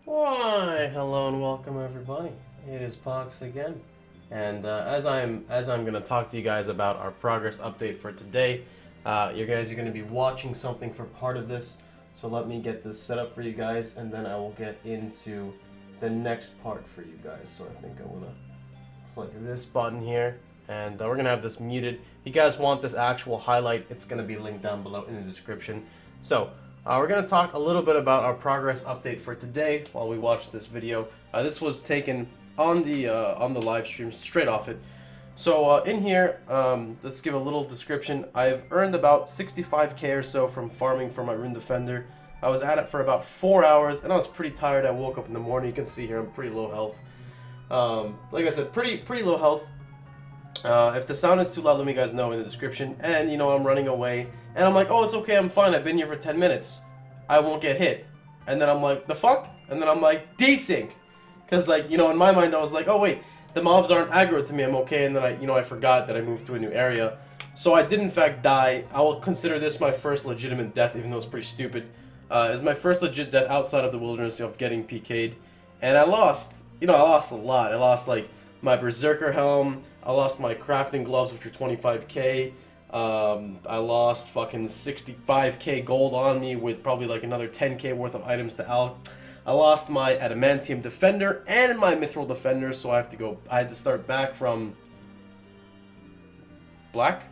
Why, hello and welcome everybody. It is Pohx again, and as I'm going to talk to you guys about our progress update for today, you guys are going to be watching something for part of this. So let me get this set up for you guys, and then I will get into the next part for you guys. So I think I'm going to click this button here, and we're going to have this muted. If you guys want this actual highlight, it's going to be linked down below in the description. So we're going to talk a little bit about our progress update for today while we watch this video. This was taken on the live stream, straight off it. So in here, let's give a little description. I've earned about 65k or so from farming for my Rune Defender. I was at it for about 4 hours, and I was pretty tired. I woke up in the morning. You can see here I'm pretty low health. Like I said, pretty low health. If the sound is too loud, let me guys know in the description. And, you know, I'm running away. And I'm like, oh, it's okay, I'm fine. I've been here for 10 minutes. I won't get hit. And then I'm like, the fuck? And then I'm like, desync. Because, like, you know, in my mind, I was like, oh, wait, the mobs aren't aggro to me. I'm okay. And then I forgot that I moved to a new area. So I did, in fact, die. I will consider this my first legitimate death, even though it's pretty stupid. It's my first legit death outside of the wilderness of getting PK'd. And I lost, you know, I lost a lot. I lost, like, my Berserker helm. I lost my crafting gloves, which were 25k. I lost fucking 65k gold on me with probably like another 10k worth of items to Al. I lost my Adamantium Defender and my Mithril Defender, so I had to start back from black?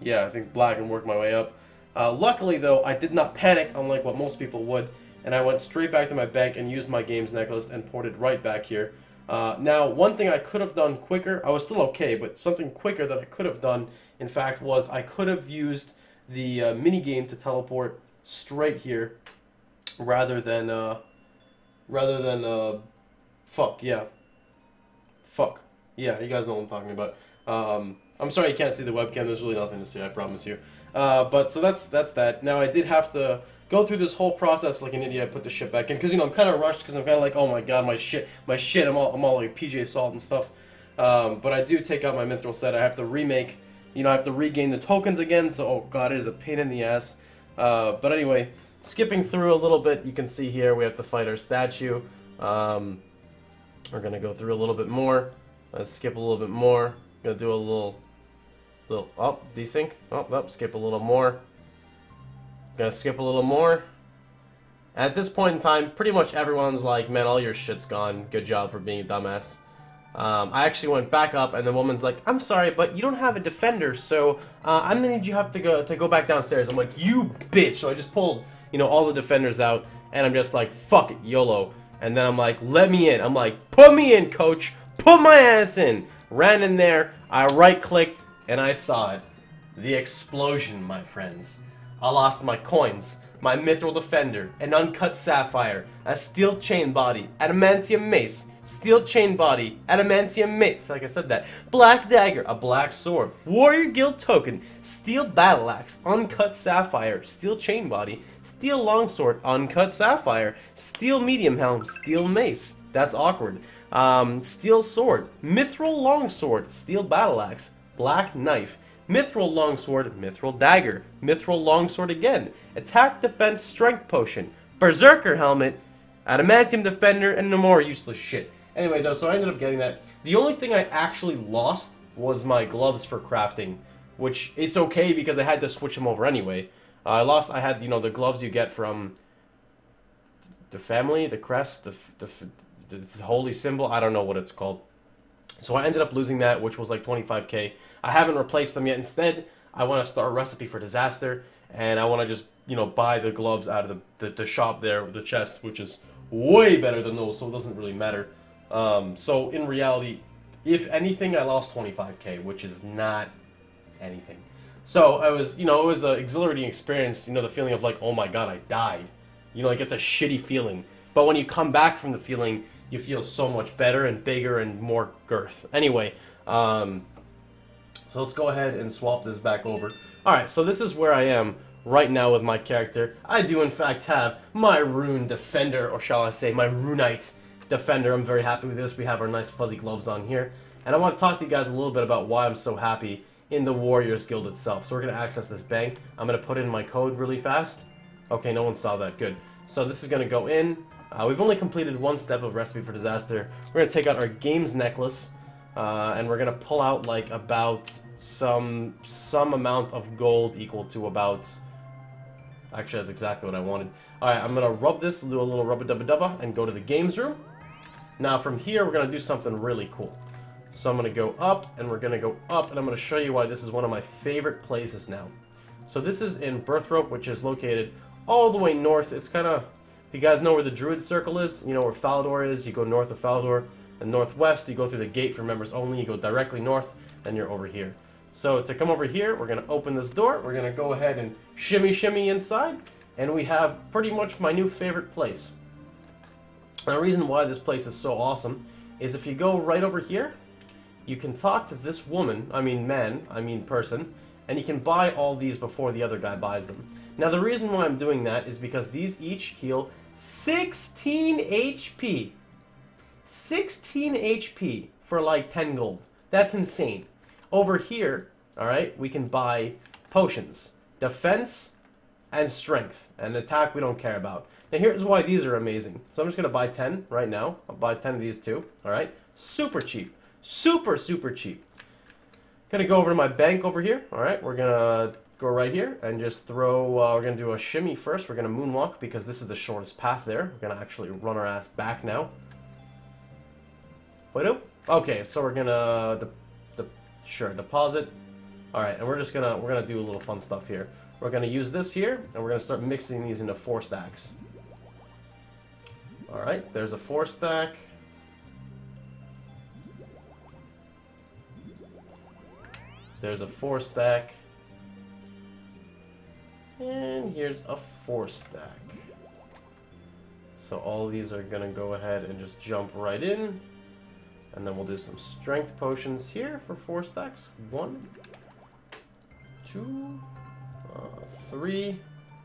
Yeah, I think black, and work my way up. Luckily though, I did not panic unlike what most people would, and I went straight back to my bank and used my games necklace and ported right back here. Now, one thing I could have done quicker, I was still okay, but something quicker that I could have done, in fact, was I could have used the mini-game to teleport straight here, rather than, fuck, yeah. Fuck. Yeah, you guys know what I'm talking about. I'm sorry you can't see the webcam, there's really nothing to see, I promise you. But, so that's that. Now, I did have to go through this whole process like an idiot. I put the shit back in because, you know, I'm kind of rushed because I'm kind of like, oh my god, my shit, I'm all like PJ Salt and stuff. But I do take out my Mithril set. I have to remake, you know, I have to regain the tokens again. So, oh god, it is a pain in the ass. But anyway, skipping through a little bit, you can see here we have to fight our statue. We're gonna go through a little bit more. Let's skip a little bit more. Gonna do a little oh, desync. Oh, skip a little more. Gonna skip a little more. At this point in time, pretty much everyone's like, man, all your shit's gone. Good job for being a dumbass. I actually went back up, and the woman's like, I'm sorry, but you don't have a defender, so I'm gonna need you to go back downstairs. I'm like, you bitch. So I just pulled, you know, all the defenders out, and I'm just like, fuck it, YOLO. And then I'm like, let me in. I'm like, put me in, coach. Put my ass in. Ran in there. I right-clicked, and I saw it. The explosion, my friends. I lost my coins, my Mithril Defender, an uncut Sapphire, a steel chain body, adamantium mace, steel chain body, adamantium mace, I feel like I said that, black dagger, a black sword, warrior guild token, steel battle axe, uncut Sapphire, steel chain body, steel longsword, uncut Sapphire, steel medium helm, steel mace, that's awkward, steel sword, Mithril longsword, steel battle axe, black knife, Mithril Longsword, Mithril Dagger, Mithril Longsword again, Attack Defense Strength Potion, Berserker Helmet, Adamantium Defender, and no more useless shit. Anyway, though, so I ended up getting that. The only thing I actually lost was my gloves for crafting, which it's okay because I had to switch them over anyway. I had, you know, the gloves you get from the family, the crest, the holy symbol, I don't know what it's called. So I ended up losing that, which was like 25k. I haven't replaced them yet. Instead, I want to start a recipe for disaster, and I want to just, you know, buy the gloves out of the shop there, the chest, which is way better than those, so it doesn't really matter. So in reality, if anything, I lost 25k, which is not anything. So I was, you know, it was an exhilarating experience, you know, the feeling of like, oh my god, I died. You know, like, it's a shitty feeling. But when you come back from the feeling, you feel so much better and bigger and more girth. Anyway, so let's go ahead and swap this back over. Alright, so this is where I am right now with my character. I do in fact have my Rune Defender, or shall I say my Runite Defender. I'm very happy with this. We have our nice fuzzy gloves on here. And I want to talk to you guys a little bit about why I'm so happy in the Warriors Guild itself. So we're going to access this bank. I'm going to put in my code really fast. Okay, no one saw that. Good. So this is going to go in. We've only completed one step of Recipe for Disaster. We're going to take out our Games Necklace, and we're going to pull out, like, about some amount of gold equal to about... Actually, that's exactly what I wanted. Alright, I'm going to rub this, do a little rubba-dubba-dubba, and go to the games room. Now, from here, we're going to do something really cool. So I'm going to go up, and we're going to go up, and I'm going to show you why this is one of my favorite places now. So this is in Birthrope, which is located all the way north. It's kind of... If you guys know where the Druid Circle is, you know where Falador is, you go north of Falador. And northwest, you go through the gate for members only, you go directly north, and you're over here. So to come over here, we're going to open this door, we're going to go ahead and shimmy inside, and we have pretty much my new favorite place. And the reason why this place is so awesome is if you go right over here, you can talk to this woman, I mean person, and you can buy all these before the other guy buys them. Now the reason why I'm doing that is because these each heal 16 HP. 16 HP for like 10 gold. That's insane. Over here, alright, we can buy potions. Defense and strength. And attack we don't care about. Now here's why these are amazing. So I'm just going to buy 10 right now. I'll buy 10 of these too. Alright? Super cheap. Super cheap. Gonna go over to my bank over here. Alright, we're gonna go right here and just throw, we're gonna do a shimmy first. We're gonna moonwalk because this is the shortest path there. We're gonna actually run our ass back now. Wait up. Okay, so we're gonna, deposit. Alright, and we're gonna do a little fun stuff here. We're gonna use this here, and we're gonna start mixing these into 4 stacks. Alright, there's a 4 stack. There's a 4 stack. And here's a 4 stack. So all these are gonna go ahead and just jump right in. And then we'll do some strength potions here for 4 stacks. 1, 2, 3,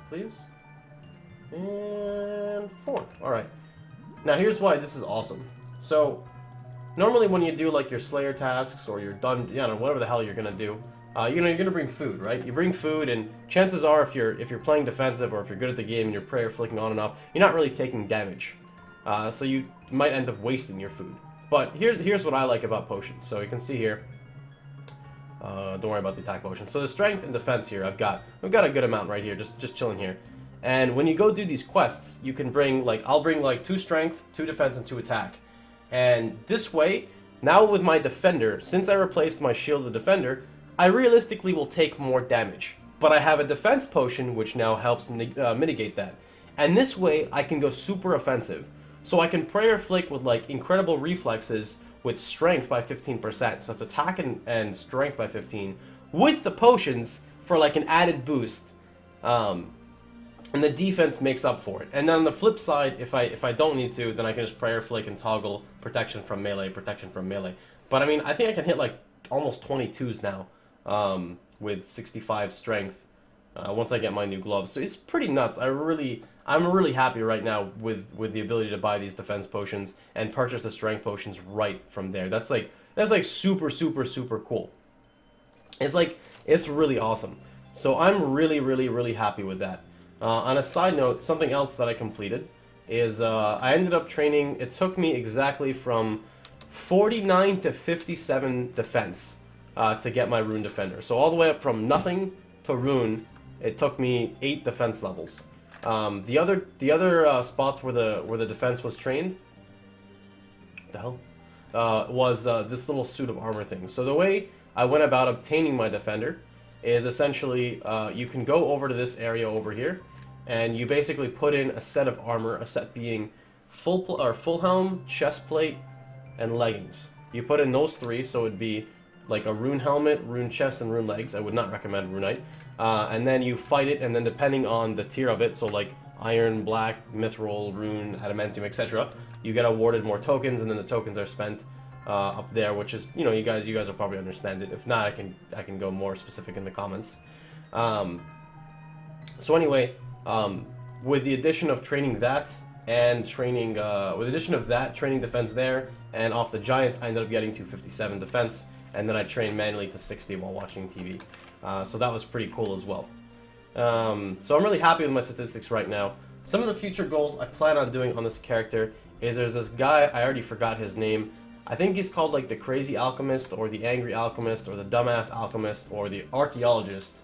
please. And 4. Alright. Now here's why this is awesome. So, normally when you do like your Slayer tasks or your whatever the hell you're gonna do, you're gonna bring food, right? You bring food, and chances are if you're playing defensive or if you're good at the game and you're prayer flicking on and off, you're not really taking damage. So you might end up wasting your food. But here's what I like about potions. So you can see here. Don't worry about the attack potions. So the strength and defense here, we've got a good amount right here, just chilling here. And when you go do these quests, you can bring I'll bring 2 strength, 2 defense, and 2 attack. And this way, now with my defender, since I replaced my shield of defender, I realistically will take more damage. But I have a defense potion which now helps mitigate that. And this way, I can go super offensive. So I can prayer flick with incredible reflexes with strength by 15%. So it's attack and strength by 15 with the potions for an added boost. And the defense makes up for it. And then on the flip side, if I don't need to, then I can just prayer flick and toggle protection from melee. But I mean, I think I can hit almost 22s now with 65 strength once I get my new gloves. So it's pretty nuts. I'm really happy right now with the ability to buy these defense potions and purchase the strength potions right from there. That's super cool. It's really awesome. So I'm really happy with that. On a side note, something else that I completed is I ended up training. It took me exactly from 49 to 57 defense to get my rune defender. So all the way up from nothing to rune, it took me 8 defense levels. The other spots where the defense was trained, the hell, was this little suit of armor thing. So the way I went about obtaining my defender is essentially you can go over to this area over here, and you basically put in a set of armor, a set being full helm, chest plate, and leggings. You put in those 3, so it'd be a rune helmet, rune chest, and rune legs. I would not recommend runite. And then you fight it, and then depending on the tier of it, so iron, black, mithril, rune, adamantium, etc., you get awarded more tokens, and then the tokens are spent up there, which is, you guys will probably understand it. If not, I can go more specific in the comments. So anyway, with the addition of training that and training defense there, and off the giants, I ended up getting to 57 defense, and then I trained manually to 60 while watching TV. So that was pretty cool as well. So I'm really happy with my statistics right now. some of the future goals I plan on doing on this character is there's this guy, I already forgot his name. I think he's called like the Crazy Alchemist, or the Angry Alchemist, or the Dumbass Alchemist, or the Archaeologist.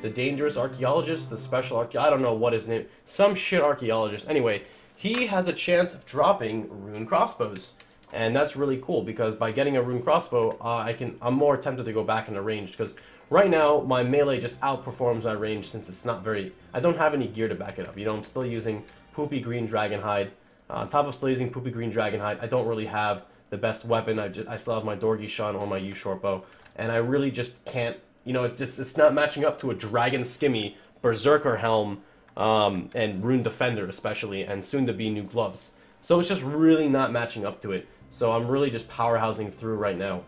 The Dangerous Archaeologist, the Special Archaeologist, I don't know what his name, some shit archaeologist. Anyway, he has a chance of dropping rune crossbows. And that's really cool, because by getting a rune crossbow, I'm more tempted to go back into range, because right now, my melee just outperforms my range since it's not very... I don't have any gear to back it up. You know, I'm still using poopy green dragon hide. On top of still using poopy green dragon hide, I don't really have the best weapon. I still have my Dorgi Shun or my U short bow, and I really just can't... You know, it's not matching up to a dragon skimmy, berserker helm, and rune defender especially, and soon to be new gloves. So it's just really not matching up to it. So I'm really just powerhousing through right now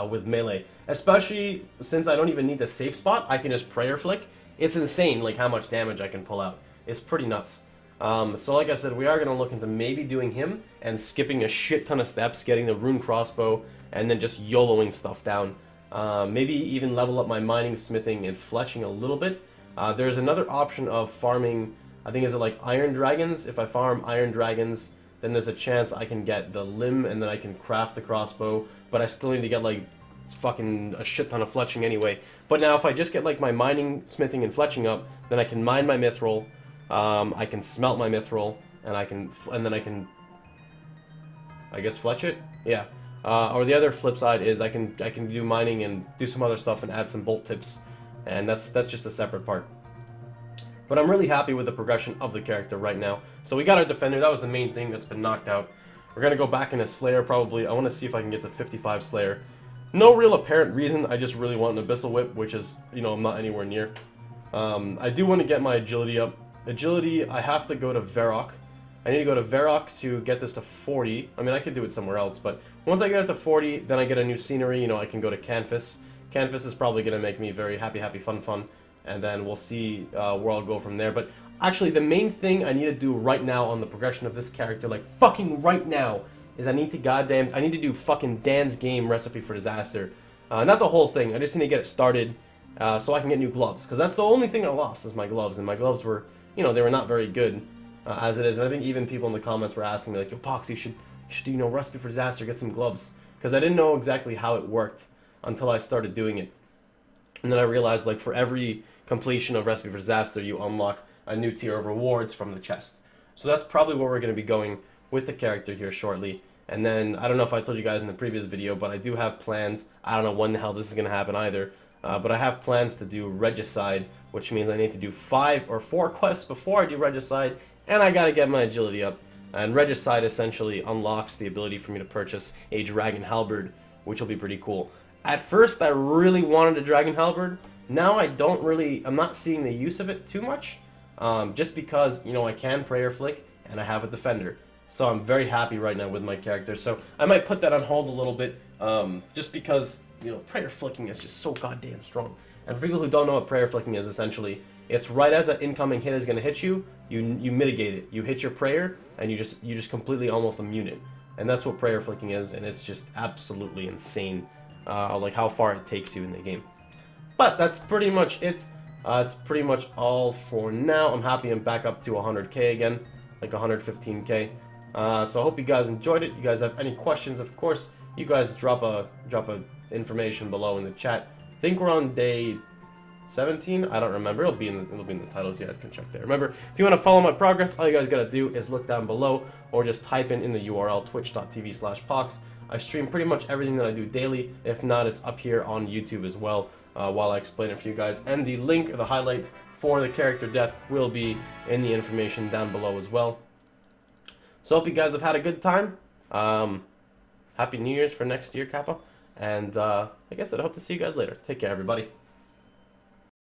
with melee. Especially since I don't even need the safe spot, I can just prayer flick. It's insane like how much damage I can pull out. It's pretty nuts. So like I said, we are going to look into maybe doing him and skipping a shit ton of steps, getting the rune crossbow, and then just YOLOing stuff down. Maybe even level up my mining, smithing, and fletching a little bit. There's another option of farming, I think is it like iron dragons? If I farm iron dragons, then there's a chance I can get the limb and then I can craft the crossbow, but I still need to get like fucking a shit ton of fletching anyway. But now if I just get like my mining, smithing, and fletching up, then I can mine my mithril, I can smelt my mithril, and then I can, I guess, fletch it? Yeah. Or the other flip side is I can do mining and do some other stuff and add some bolt tips, and that's just a separate part. But I'm really happy with the progression of the character right now. So we got our defender, that was the main thing that's been knocked out. We're gonna go back into Slayer probably. I want to see if I can get to 55 Slayer. No real apparent reason, I just really want an Abyssal Whip, which is, you know, I'm not anywhere near. I do want to get my agility up. Agility, I have to go to Varrock. I need to go to Varrock to get this to 40. I mean, I could do it somewhere else, but once I get it to 40, then I get a new scenery. You know, I can go to Canvas. Canvas is probably going to make me very happy, fun, and then we'll see where I'll go from there. But actually, the main thing I need to do right now on the progression of this character, like fucking right now, is I need to do fucking Dan's game recipe for disaster. Not the whole thing, I just need to get it started so I can get new gloves. Because that's the only thing I lost is my gloves, and my gloves were, you know, they were not very good. As it is, and I think even people in the comments were asking me, like, yo, Pohx, you should do, you know, recipe for disaster, get some gloves. Because I didn't know exactly how it worked until I started doing it. And then I realized, like, for every completion of recipe for disaster, you unlock a new tier of rewards from the chest. So that's probably where we're going to be going with the character here shortly. And then, I don't know if I told you guys in the previous video, but I do have plans. I don't know when the hell this is going to happen either. But I have plans to do Regicide, which means I need to do 5 or 4 quests before I do Regicide. And I gotta get my agility up. And Regicide essentially unlocks the ability for me to purchase a Dragon Halberd, which will be pretty cool. At first, I really wanted a Dragon Halberd. Now I'm not seeing the use of it too much. Just because, you know, I can prayer flick, and I have a defender. So I'm very happy right now with my character. So I might put that on hold a little bit, just because, you know, prayer flicking is just so goddamn strong. And for people who don't know what prayer flicking is, essentially, it's right as an incoming hit is going to hit you, you mitigate it. You hit your prayer, and you just completely almost immune it. And that's what prayer flicking is, and it's just absolutely insane, like how far it takes you in the game. But that's pretty much it. It's pretty much all for now. I'm happy I'm back up to 100k again, like 115k. So I hope you guys enjoyed it. You guys have any questions, of course, you guys drop a information below in the chat. I think we're on day 17? I don't remember. It'll be in the titles. You guys can check there. Remember, if you want to follow my progress, all you guys gotta do is look down below or just type in the URL twitch.tv/Pohx. I stream pretty much everything that I do daily. If not, it's up here on YouTube as well while I explain it for you guys. And the link or the highlight for the character death will be in the information down below as well. So hope you guys have had a good time. Happy New Year's for next year, Kappa. And I guess I hope to see you guys later. Take care, everybody.